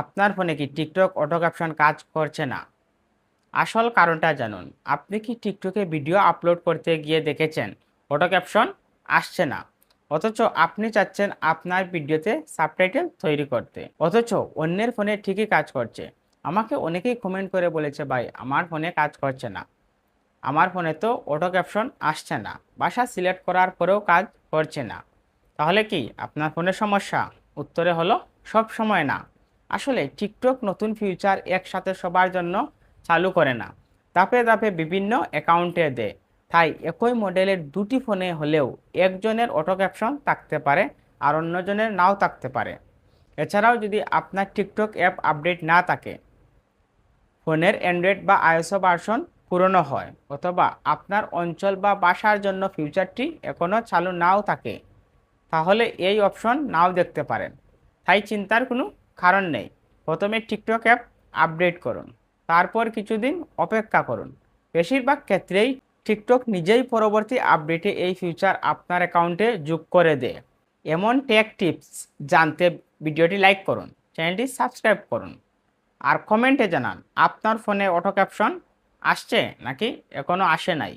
আপনার ফোনে কি টিকটক অটো ক্যাপশন কাজ করছে না? আসল কারণটা জানুন। আপনি কি টিকটকে ভিডিও আপলোড করতে গিয়ে দেখেছেন অটো ক্যাপশন আসছে না, অথচ আপনি চাচ্ছেন আপনার ভিডিওতে সাবটাইটেল তৈরি করতে, অথচ অন্যের ফোনে ঠিকই কাজ করছে? আমাকে অনেকেই কমেন্ট করে বলেছে, ভাই আমার ফোনে কাজ করছে না, আমার ফোনে তো অটো ক্যাপশন আসছে না, ভাষা সিলেক্ট করার পরেও কাজ করছে না। তাহলে কি আপনার ফোনের সমস্যা? উত্তরে হলো সব সময় না। আসলে টিকটক নতুন ফিচার একসাথে সবার জন্য চালু করে না, ধাপে ধাপে বিভিন্ন অ্যাকাউন্টে দেয়। তাই একই মডেলের দুটি ফোনে হলেও একজনের অটো ক্যাপশন থাকতে পারে আর অন্যজনের নাও থাকতে পারে। এছাড়াও যদি আপনার টিকটক অ্যাপ আপডেট না থাকে, ফোনের অ্যান্ড্রয়েড বা আইওএস ভার্সন পুরনো হয়, অথবা আপনার অঞ্চল বা বাসার জন্য ফিচারটি এখনও চালু নাও থাকে, তাহলে এই অপশন নাও দেখতে পারেন। তাই চিন্তার কোনো কারণ নেই। প্রথমে টিকটক অ্যাপ আপডেট করুন, তারপর কিছুদিন অপেক্ষা করুন। বেশিরভাগ ক্ষেত্রেই টিকটক নিজেই পরবর্তী আপডেটে এই ফিচার আপনার অ্যাকাউন্টে যোগ করে দেয়। এমন টেক টিপস জানতে ভিডিওটি লাইক করুন, চ্যানেলটি সাবস্ক্রাইব করুন, আর কমেন্টে জানান আপনার ফোনে অটো ক্যাপশন আসছে নাকি এখনও আসে নাই।